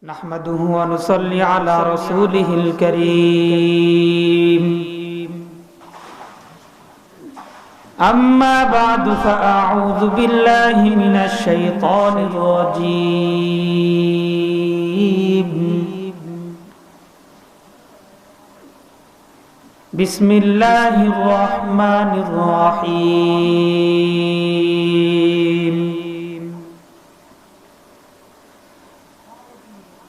نحمده ونصلي على رسوله الكريم أما بعد فأعوذ بالله من الشيطان الرجيم بسم الله الرحمن الرحيم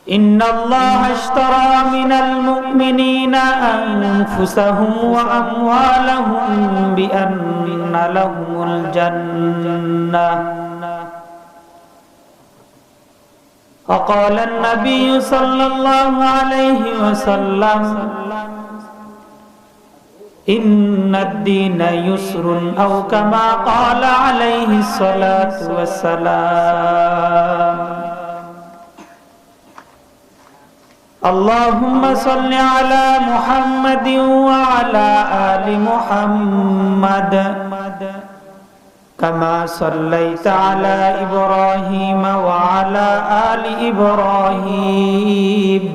إن الله اشترى من المؤمنين أنفسهم وأموالهم بأن لهم الجنة وقال النبي صلى الله عليه وسلم إن الدين يسر أو كما قال عليه الصلاة والسلام اللهم صل على محمد وعلى آل محمد كما صليت على إبراهيم وعلى آل إبراهيم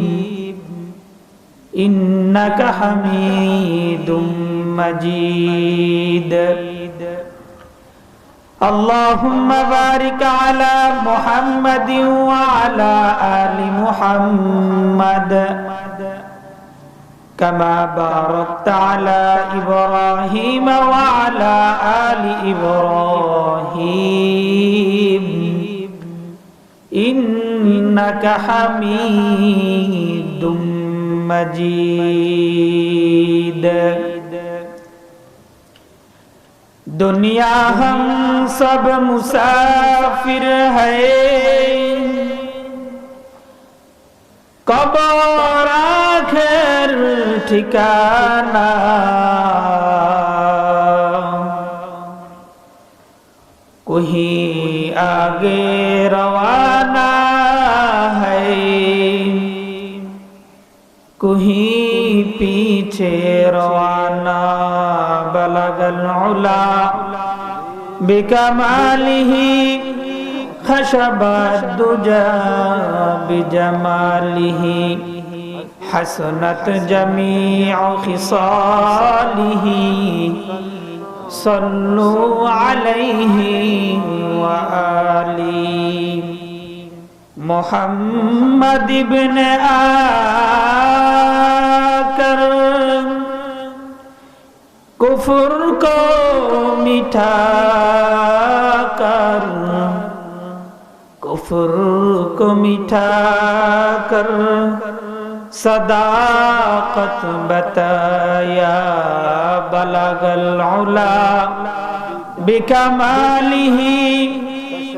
إنك حميد مجيد اللهم بارك على محمد وعلى آل محمد كما باركت على إبراهيم وعلى آل إبراهيم إنك حميد مجيد دنیا ہم سب مسافر ہیں قبر آخر ٹھکانہ کوئی آگے روانہ ہے کوئی پیچھے روانہ بلغ العلا بکمالہ خشب الدجى بجمالہ حسنت جمیع خصالہ صلوا علیہ وآلہ محمد ابن آکر کفر کو مٹھا کر کفر کو مٹھا کر صداقت بتایا بلغ العلا بکمالہ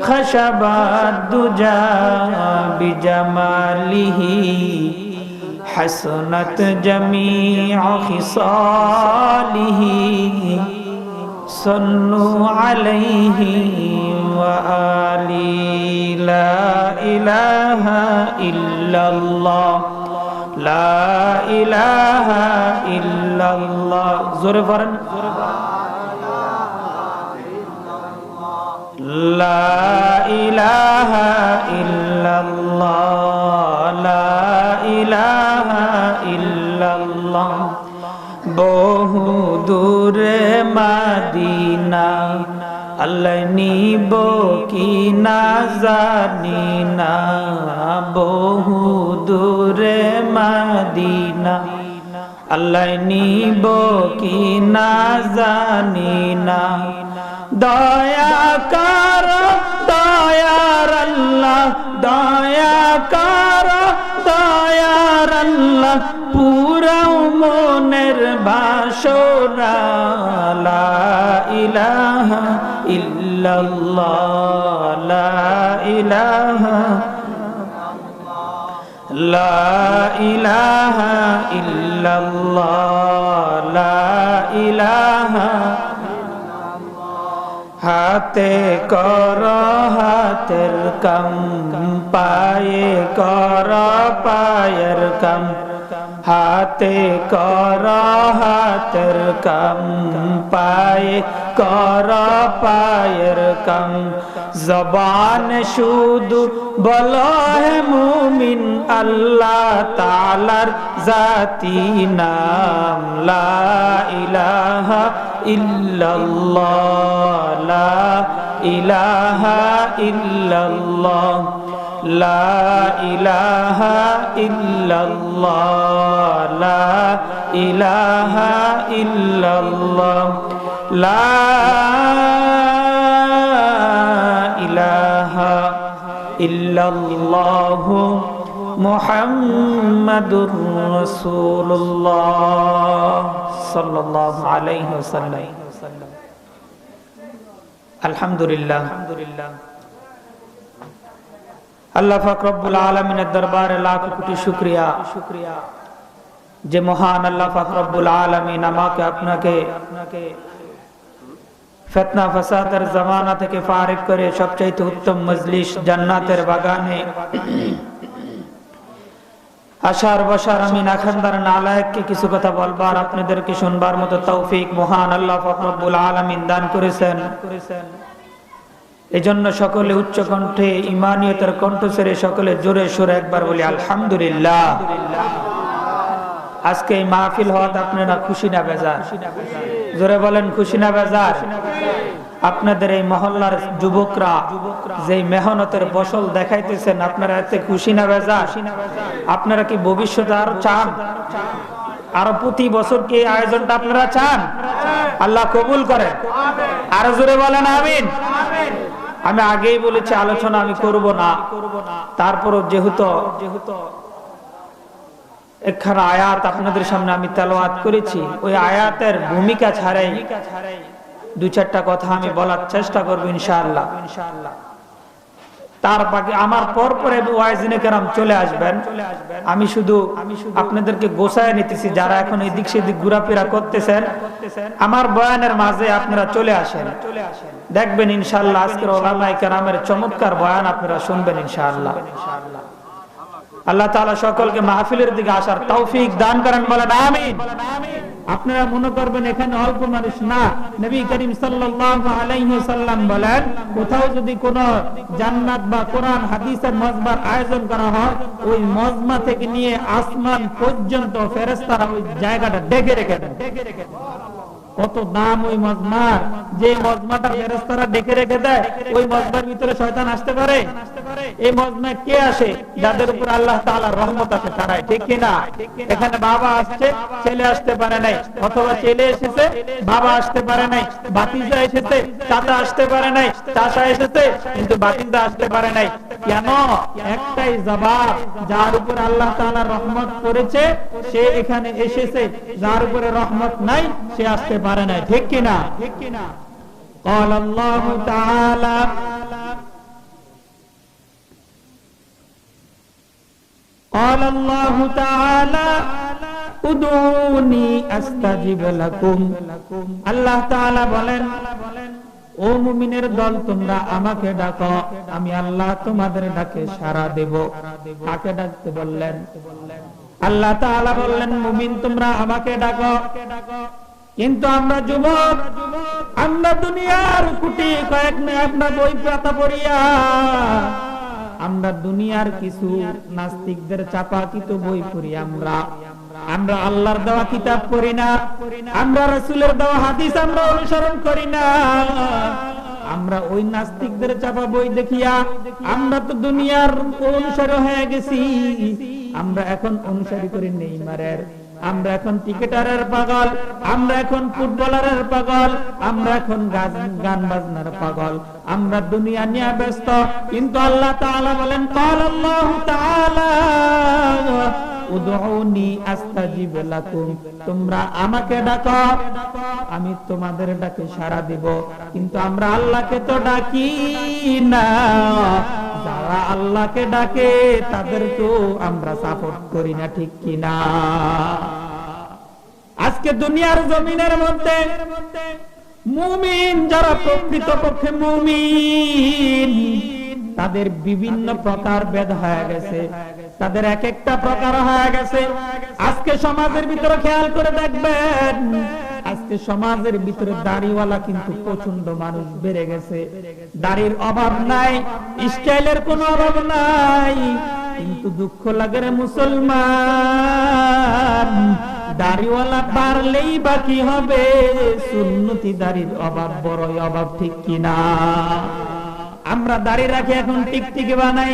خشب الدجى بجمالہ حسنت جمیع خصالہ صلوا علیہ وآلہ لا الہ الا اللہ لا الہ الا اللہ زور فرن لا الہ الا اللہ لا الہ الا اللہ بہو دور مدینہ اللہ نیبو کی نازنینہ بہو دور مدینہ اللہ نیبو کی نازنینہ دایا کر دایار اللہ دایا کر دایار اللہ پورا مومن باشورا لا الہ الا اللہ لا الہ لا الہ الا اللہ لا الہ ہاتھے کرو ہاتھر کم پائے کرو پائر کم ہاتھے کرو ہاتھر کم پائے کرو پائر کم زبان شود بلو ہے مومن আল্লাহ তাআলার জাতি নাম লা ইলাহা ইল্লাল্লাহ লা ইলাহা ইল্লাল্লাহ লা ইলাহা ইল্লাল্লাহ লা ইলাহা ইল্লাল্লাহ লা ইলাহা ইল্লাল্লাহ মুহাম্মাদুর রাসূলুল্লাহ সাল্লাল্লাহু আলাইহি ওয়াসাল্লাম। আলহামদুলিল্লাহ, আল্লাহ পাক রব্বুল আলামিনের দরবারে লাখ কোটি শুকরিয়া যে মহান আল্লাহ পাক রব্বুল আলামিন আমাকে আপনাকে ফিতনা ফাসাদের জামানা থেকে ফারিগ করে সবচেয়ে উত্তম মজলিস জান্নাতের বাগানে আশার বসার আমি নাখানদার নালায়েককে কিছু কথা বলবার আপনাদেরকে শুনবার মতো তৌফিক মহান আল্লাহ পাক রব্বুল আলামিন দান করেছেন। এজন্য সকলে উচ্চ কণ্ঠে ঈমানিয়তের কণ্ঠ ছেড়ে সকলে জোরে সোরে একবার বলি আলহামদুলিল্লাহ। আজকে এই মাহফিল হওয়াতে আপনারা খুশি না বেজার? জোরে বলেন খুশি না বেজার? আপনাদের এই মহল্লার যুবকরা যে মেহনতের ফসল দেখাইতেছেন, আপনারা এতে খুশি না বেজার? আপনারা কি ভবিষ্যতে আরো চান? আরো প্রতি বছর কি আয়োজনটা আপনারা চান? আল্লাহ কবুল করেন। আরো জোরে বলেন আমিন। আমি আগেই বলেছি আলোচনা আমি করব না, তারপরও যেহেতু একখানা আয়াত আপনাদের সামনে আমি তেলাওয়াত করেছি, ওই আয়াতের ভূমিকা ছাড়াই দুই চারটা কথা আমি বলার চেষ্টা করব ইনশাআল্লাহ। তার বাকি আমার পরে ওয়াইজিনে কেরাম চলে আসবেন। আমি শুধু আপনাদেরকে গোছায় নিতেছি, যারা এখন এদিক সেদিক ঘোরাফেরা করতেছেন আমার বয়ানের মাঝে আপনারা চলে আসেন, দেখবেন ইনশাআল্লাহ আজকের উলামায়ে কেরামের চমৎকার বয়ান আপনারা শুনবেন ইনশাআল্লাহ। আল্লাহ তাআলা সকলকে মাহফিলের দিকে আসার তৌফিক দান করেন, বলেন আমিন। আপনারা মনে করবেন এখানে অল্প মানুষ না, নবী করিম সাল্লাল্লাহু আলাইহি ওয়াসাল্লাম বলেন কোথাও যদি কোনো জান্নাত বা কোরআন হাদিসের মজমার আয়োজন করা হয়, ওই মজমা থেকে নিয়ে আসমান পর্যন্ত ফেরেশতারা ওই জায়গাটা ঢেকে রেখে দেন। কত দাম ওই মজমার, যে মজমাটা ফেরেশতারা ঢেকে রেখে দেয়, ওই মজমার ভিতরে শয়তান আসতে পারে? এই মজমায় কে আসে? যাদের উপর আল্লাহ তাআলার রহমত আছে তারাই, ঠিক কি না? এখানে বাবা আসছে, ছেলে আসতে পারে নাই, অথবা ছেলে এসেছে বাবা আসতে পারে নাই, ভাতিজা এসেছে চাচা আসতে পারে নাই, চাচা এসেছে কিন্তু ভাতিজা আসতে পারে নাই। কেন? একটাই জবাব, যার উপর আল্লাহ তাআলার রহমত করেছে সে এখানে এসেছে, যার উপরে রহমত নাই সে আসতে পারে নাই, ঠিক কি না? قال الله تعالى قال الله تعالى উদুনি আস্তাজিব লাকুম। আল্লাহ তাআলা বলেন, ও মুমিনের দল তোমরা আমাকে ডাকো, আমি আল্লাহ তোমাদের ডাকে সাড়া দেব। কাকে ডাকতে বললেন? আল্লাহ তাআলা বললেন মুমিন তোমরা আমাকে ডাকো। কিন্তু আমরা যুবক, আমরা দুনিয়ার কুটি কয়েক আপনার বই পাতা পড়িয়া আমরা দুনিয়ার কিছু নাস্তিকদের চাপাকিত বই পড়ি, আমরা আল্লাহর দেওয়া কিতাব পড়ি না, আমরা রাসূলের দেওয়া হাদিস আমরা অনুসরণ করি না। আমরা ওই নাস্তিকদের চাপা বই দেখিয়া আমরা তো দুনিয়ার অনুসারী হয়ে গেছি। আমরা এখন অনুসারী করি নেইমারের, আমরা এখন ক্রিকেটারের পাগল, আমরা এখন ফুটবলারের পাগল, আমরা এখন গান বাজনার পাগল, আমরা দুনিয়া নিয়ে ব্যস্ত। কিন্তু আল্লাহ তাআলা বলেন, ক্বালাল্লাহু তাআলা উদউনি আস্তাজিব লাকুম, তোমরা আমাকে ডাকো আমি তোমাদের ডাকে সাড়া দিব। কিন্তু আমরা আল্লাহকে তো ডাকি না, যারা আল্লাহকে ডাকে তাদেরকেও আমরা সাপোর্ট করি না, ঠিক কি না? আজকে দুনিয়ার জমিনের মধ্যে মুমিন যারা প্রকৃতপক্ষে মুমিন, তাদের বিভিন্ন প্রকার ভেদ হয়ে গেছে, তাদের এক একটা প্রকার হয়ে গেছে। আজকে সমাজের ভিতরে খেয়াল করে দেখবেন, আজকে সমাজের ভিতরে দাড়িওয়ালা কিন্তু প্রচন্ড মানুষ বেড়ে গেছে। দাড়ির অভাব নাই, স্টাইলের কোনো অভাব নাই, কিন্তু দুঃখ লাগে রে মুসলমান, দাড়িওয়ালা বাড়লেই বাকি হবে, সুন্নতি দাড়ির অভাব, বড়ই অভাব, ঠিক কিনা? আমরা দাড়ি রাখি এখন টিকটিকি বানাই,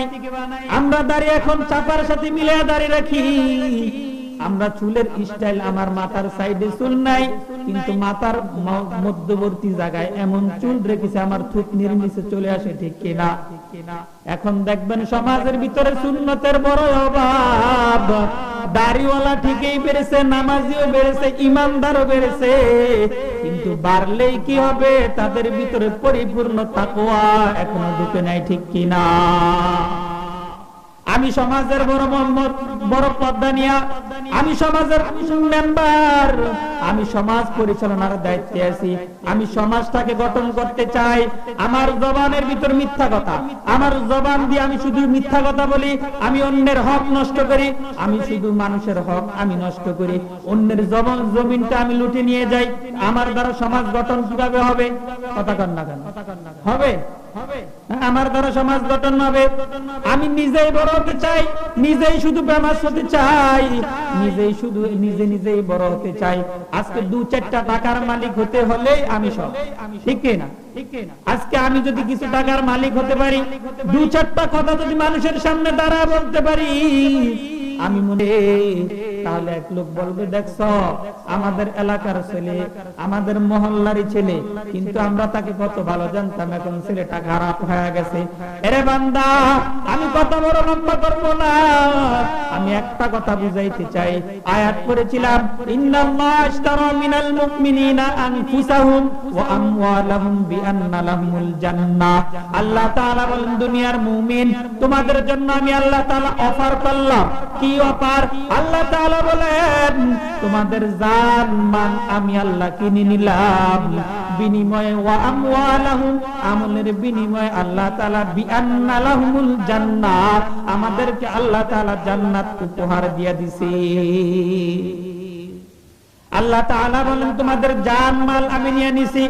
আমরা দাড়ি এখন চাপার সাথে মিলে দাড়ি রাখি, আমরা চুলের স্টাইল, আমার মাথার সাইডে চুল নাই কিন্তু মাথার মধ্যবর্তী জায়গায় এমন চুল রেখেছে আমার থুতনির নিচে চলে আসে, ঠিক কিনা? এখন দেখবেন সমাজের ভিতরে সুন্নতের বড় অভাব। দাড়িওয়ালা ঠিকই বেড়েছে, নামাজিও বেড়েছে, ইমানদারও বেড়েছে, কিন্তু বাড়লেই কি হবে? তাদের ভিতরে পরিপূর্ণ তাকওয়া এখনো ঢুকে নাই, ঠিক কিনা? আমি সমাজের বড় পর্দা নিয়া, আমি সমাজের মেম্বার, আমি সমাজ পরিচালনার দায়িত্বে আছি, আমি সমাজটাকে গঠন করতে চাই। আমার জবানের ভিতর মিথ্যা কথা, আমার জবান দিয়ে আমি শুধু মিথ্যা কথা বলি, আমি অন্যের হক নষ্ট করি, আমি শুধু মানুষের হক আমি নষ্ট করি, অন্যের জমিনটা আমি লুটে নিয়ে যাই। আমার দ্বারা সমাজ গঠন কিভাবে হবে? কথা কন না কেন? হবে? আমার দ্বারা সমাজ গঠন হবে। আমি নিজেই বড় হতে চাই, নিজেই শুধু ফেমাস হতে চাই, নিজেই শুধু নিজেই বড় হতে চাই। আজকে 2-4টা টাকার মালিক হতে হলে আমি সব, ঠিক না? আজকে আমি যদি কিছু টাকার মালিক হতে পারি, 2-4টা কথা যদি মানুষের সামনে দাঁড়া বলতে পারি, আমি মনে, তাহলে এক লোক বলবে, দেখছ আমাদের এলাকার ছেলে, আমাদের মহল্লারই ছেলে, কিন্তু আমরা তাকে কত ভালো জানতাম, এখন ছেলেটা খারাপ হয়ে গেছে। এরে বান্দা, আমি কত বড় লম্বা করবো না, আমি একটা কথা বুঝাইতে চাই। আয়াত পড়েছিলাম, ইন্নাল্লাহ আশতারা মিনাল মুমিনিনা আনফুসাহুম ওয়া আমওয়ালাহুম বিআন্না লাহুমুল জান্নাহ। আল্লাহ তাআলা বলেন, দুনিয়ার মুমিন তোমাদের জন্য আমি আল্লাহ তাআলা অফার করলাম। কি অফার? আল্লাহ তাআলা বলেন, তোমাদের জান মান আমি আল্লাহ কিনে নিলাম, বিনিময়ে ওয়া আমওয়ালাহুম, আমলের বিনিময়ে আল্লাহ তাআলা বিআন্না লাহুমুল জান্নাহ, আমাদেরকে আল্লাহ তাআলা জান্নাত উপহার দিয়ে দিয়েছে। আল্লাহ তাআলা বলেন, তোমাদের জান মাল আমি নিয়ে নিছি,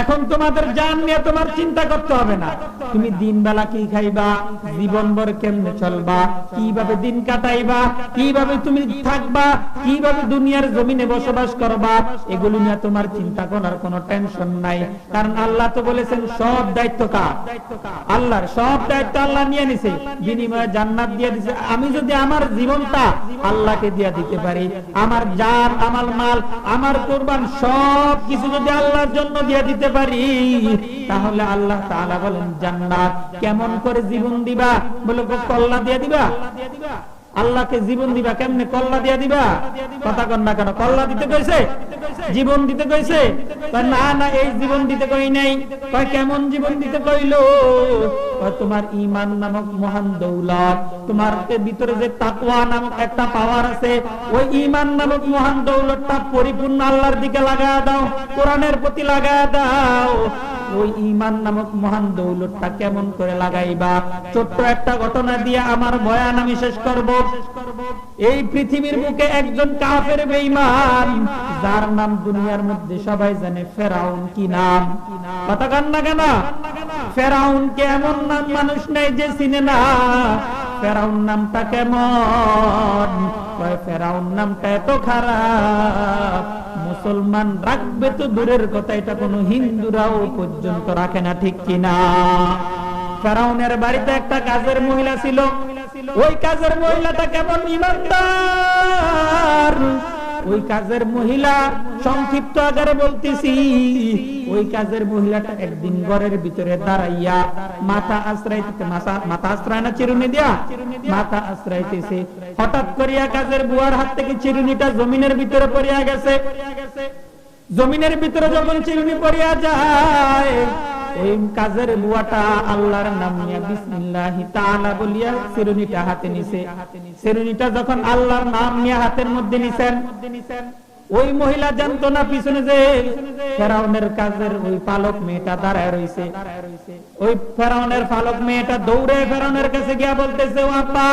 এখন তোমাদের জান নিয়ে তোমার চিন্তা করতে হবে না। তুমি দিন বেলা কি খাইবা, জীবনভর কেমনে চলবা, কিভাবে দিন কাটাইবা, কিভাবে তুমি থাকবা, কিভাবে দুনিয়ার জমিনে বসবাস করবা, এগুলো নিয়ে তোমার চিন্তা করার কোনো টেনশন নাই। কারণ আল্লাহ তো বলেছেন সব দায়িত্ব কার? আল্লাহর। সব দায়িত্ব আল্লাহ নিয়ে নিছে, বিনিময়ে জান্নাত দিয়ে দিছে। আমি যদি আমার জীবনটা আল্লাহকে দিয়ে দিতে পারি, আমার জান, আমার মাল, আমার কুরবান সব কিছু যদি আল্লাহর জন্য দিয়ে দিতে পারি, তাহলে আল্লাহ তাআলা বলেন জান্নাত। কেমন করে জীবন দিবা? বলে কল্লা দিয়ে দিবা। আল্লাহকে জীবন দিবা কেমনে? কল্লা দিয়ে দিবা। কথা কন না কেন? কল্লা দিতে কইছে? জীবন দিতে কইছে? না না, এই জীবন দিতে কই নাই। কয় কেমন জীবন দিতে কইলো? তোমার ঈমান নামক মহান দৌলত, তোমার ভিতরে যে তাকওয়া নামক একটা পাওয়ার আছে, ওই ঈমান নামক মহান দৌলতটা পরিপূর্ণ আল্লাহর দিকে লাগায়া দাও, কোরআনের প্রতি লাগায়া দাও। ওই ঈমান নামক মহান দৌলতটা কেমন করে লাগাইবা? ছোট্ট একটা ঘটনা দিয়ে আমার বয়ান আমি শেষ করব। এই পৃথিবীর বুকে একজন কাফের বেঈমান, যার নাম দুনিয়ার মধ্যে সবাই জানে, ফেরাউন। কি নাম? কথা কান না কেন? ফেরাউন কে এমন নাম মানুষ নেই যে চিনে না। ফেরাউন নামটা কেমন? ফেরাউন নামটা এত খারাপ, মুসলমান রাখবে তো দূরের কথা, এটা কোনো হিন্দুরাও পর্যন্ত রাখে না, ঠিক কিনা? ফেরাউনের বাড়িতে একটা কাজের মহিলা ছিল, ওই কাজের মহিলাটা কেমন ঈমানদার। ওই কাজের মহিলা, সংক্ষিপ্ত আকারে বলতেছি, ওই কাজের মহিলাটা একদিন ঘরের ভিতরে দাঁড়াইয়া মাথা আশ্রাইতেছে, মাথা আশ্রয় না চিরুনি দিয়া, মাথা আশ্রাইতেছে। হঠাৎ করিয়া কাজের বুয়ার হাত থেকে চিরুনিটা জমিনের ভিতরে পড়িয়া গেছে। জমিনের ভিতরে যখন চিরুনি পড়িয়া যায়, ওই কাজের বুয়াটা আল্লাহর নাম নিয়ে বিসমিল্লাহি তাআলা বলিয়া চিরুনিটা হাতে নিছে। চিরুনিটা যখন আল্লাহর নাম নিয়ে হাতের মধ্যে নিছেন, ওই মহিলা জানতো না পিছনে যে ফেরাউনের কাজের ওই পালক মেয়েটা দাঁড়ায় রইছে। ওই ফেরাউনের পালক মেয়েটা দৌড়ে ফেরাউনের কাছে গিয়া বলতেছে, ও আপা,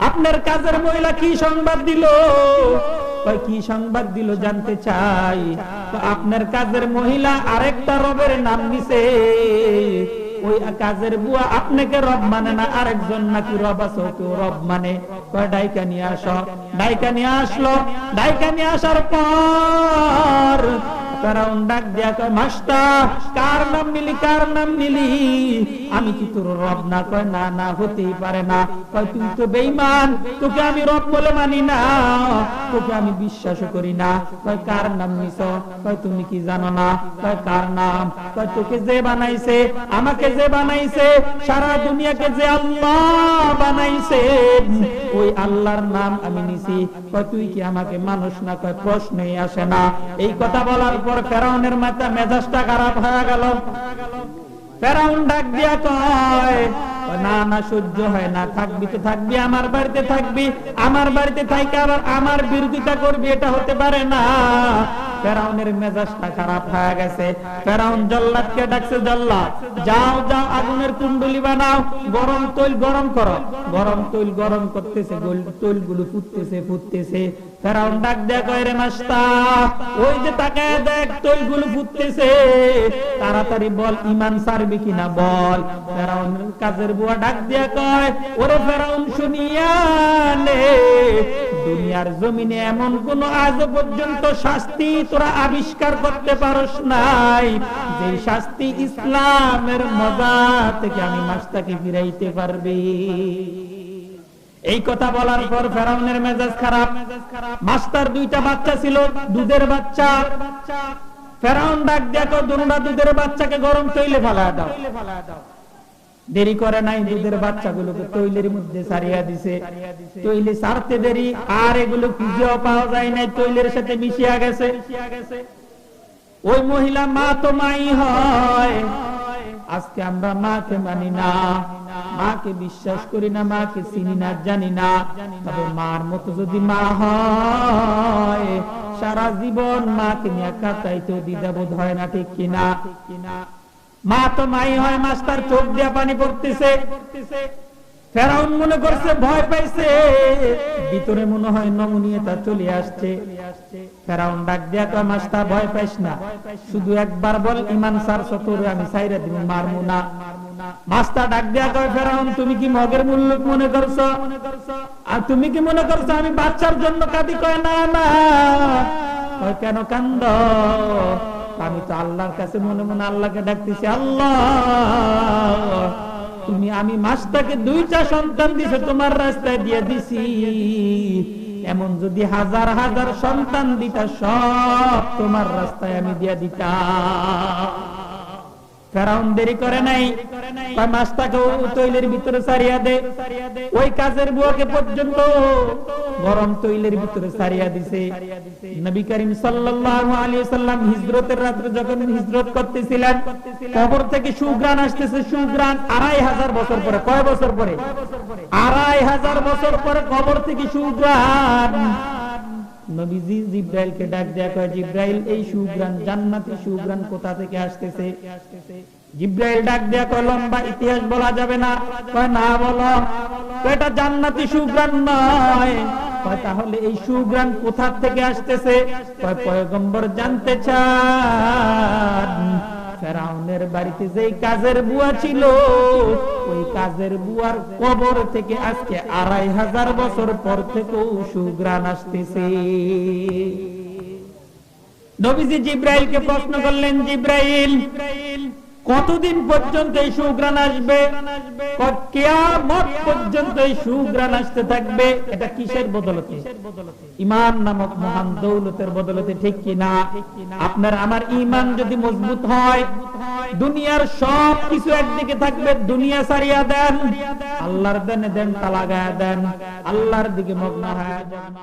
আপনার কাজের মহিলা কি সংবাদ দিল? কি সংবাদ দিল জানতে চাই। তো আপনার কাজের মহিলা আরেকটা রবের নাম নিছে, ওই কাজের বুয়া আপনাকে রব মানে না, আরেকজন নাকি রব আছে কেউ রব মানে। ডাইকা নিয়ে আসো, ডাইকা নিয়ে আসলো। ডাইকা নিয়ে আসার পর ফেরাউন ডাক দিয়া কয়, মাস্টার কার নাম নিলি, কার নাম নিলি? আমি কি তোর রব না? কয় না না, হতেই পারে না। কয় তুই তো বেঈমান, তোকে আমি রব বলে মানি না, তোকে আমি বিশ্বাসও করি না। কয় কার নাম নিছো? কয় তুমি কি জানো না? কয় কার নাম? কয় তোকে যে বানাইছে, আমাকে যে বানাইছে, সারা দুনিয়াকে যে আল্লাহ বানাইছে, ওই আল্লাহর নাম আমি নিছি। কয় তুই কি আমাকে মানুষ না? কয় প্রশ্নই আসে না। এই কথা বলার পর ফেরাউনের মাথা মেজাজটা খারাপ হয়ে গেল। ফেরাউন ডাক দিয়া কয়, না না, সহ্য হয় না, থাকবি তো থাকবি, আমার বাড়িতে থাকবি, আমার বাড়িতে থাইকে আবার আমার বিরোধিতা করবি, এটা হতে পারে না। ফেরাউনের মেজাজটা খারাপ হয়ে গেছে। ফেরাউন জল্লাদকে ডাকছে, জল্লাদ যাও যাও, আগুনের কুণ্ডলি বানাও, গরম তৈল গরম করো। গরম তৈল গরম করতেছে, তৈলগুলো ফুটতেছে ফুটতেছে। ফেরাউন ডাক দেয়া কয়, রে মাস্টার, ওই যে তাকায় দেখ তৈলগুলো ফুটতেছে, তাড়াতাড়ি বল ঈমান ছাড়বি কিনা বল। ফেরাউনের কাজের বুয়া ডাক দিয়া কয়, ওরে ফেরাউন শুনিয়া নে, দুনিয়ার জমিনে এমন কোন আজ পর্যন্ত শাস্তি তোরা আবিষ্কার করতে পারস নাই, যে শাস্তি ইসলামের মজা থেকে আমি মাস্টারকে ফিরাইতে পারবি। এই কথা বলার পর ফেরাউনের মেজাজ খারাপ। মাস্টার দুইটা বাচ্চা ছিল, দুধের বাচ্চা। ফেরাউন ডাক দেখো, দুটা দুধের বাচ্চাকে গরম তৈলে ফেলা দাও। দেরি করে নাই, দুধের বাচ্চাগুলোকে তৈলের মধ্যে ছাড়িয়া দিছে। তৈলে ছাড়তে দেরি, আর এগুলো খুঁজেও পাওয়া যায় নাই, তৈলের সাথে মিশিয়া গেছে। ওই মহিলা মা তো মাই হয়। আজকে আমরা মাকে মানি না, মাকে বিশ্বাস করি না, মাকে চিনি না, জানি না। তবে মার মতো যদি মা হয়, সারা জীবন মাকে নিয়ে কাটাইতে দ্বিধাবোধ হয় না, ঠিক কিনা? মা তো মাই হয়। মাস্টার চোখ দিয়া পানি পড়তেছে। ফেরাউন মনে করছে ভয় পাইছে, ভিতরে মনে হয় নমনীয়তা চলে আসছে। ফেরাউন ডাক দিয়া কয়, মাস্টার ভয় পাইস না, শুধু একবার বল ঈমান ছাড়ছ, তোরে আমি ছাইরা দিব, মারমু না। মাস্টার ডাক দিয়া কয়, ফেরাউন তুমি কি মগের মূল্য মনে করছো? আর তুমি কি মনে করছো আমি বাচ্চার জন্য কাঁদি? কয় না না। কয় কেন কান্দ? আমি তো আল্লাহর কাছে মনে মনে আল্লাহকে ডাকতেছি, আল্লাহ তুমি, আমি মাস্টারকে দুইটা সন্তান দিছো, তোমার রাস্তায় দিয়ে দিছি, এমন যদি হাজার হাজার সন্তান দিতা, সব তোমার রাস্তায় আমি দিয়ে দিতাম। ফেরাউন দেরি করে নাই, মাছটাকে তৈলের ভিতরে ছাড়িয়া দে। ওই কাজের বুয়াকে পর্যন্ত গরম তৈলের ভিতরে ছাড়িয়া দিছে। নবী করিম সাল্লাল্লাহু আলাইহি ওয়াসাল্লাম হিজরতের রাতে যখন হিজরত করতেছিলেন, কবর থেকে সুঘ্রাণ আসতেছে, সুঘ্রাণ 2500 বছর পরে। কয় বছর পরে? 2500 বছর পরে কবর থেকে সুঘ্রাণ। নবীজি জিব্রাইলকে ডাক দেয়া কয়, জিব্রাইল এই সুঘ্রাণ, জান্নাতি সুঘ্রাণ কোথা থেকে আসতেছে? জিব্রাইল ডাক দেয়া কয়, লম্বা ইতিহাস বলা যাবে না। কয় না, বলো। এটা জান্নাতি সুঘ্রাণ নয়। কয় তাহলে এই সুঘ্রাণ কোথা থেকে আসতেছে? কয় পয়গম্বর জানতে চান। ফেরাউনের বাড়িতে যেই কাজের বুয়া ছিল, ওই কাজের বুয়ার কবর থেকে আজকে 2500 বছর পর থেকেও সুঘ্রাণ আসতেছে। নবীজি জিব্রাইলকে প্রশ্ন করলেন, জিব্রাইল কতদিন পর্যন্ত এই সুঘ্রাণ আসবে? কিয়ামত পর্যন্ত এই সুঘ্রাণ আসতে থাকবে। এটা কিসের বদলতে? ঈমান নামক মহান দৌলতের বদলতে, ঠিক কিনা? আপনার আমার ঈমান যদি মজবুত হয়, দুনিয়ার সব কিছু একদিকে থাকবে, দুনিয়া ছাড়িয়া দেন, আল্লাহর দেন তা লাগায়া দেন, আল্লাহর দিকে মগ্ন হয়ে যান।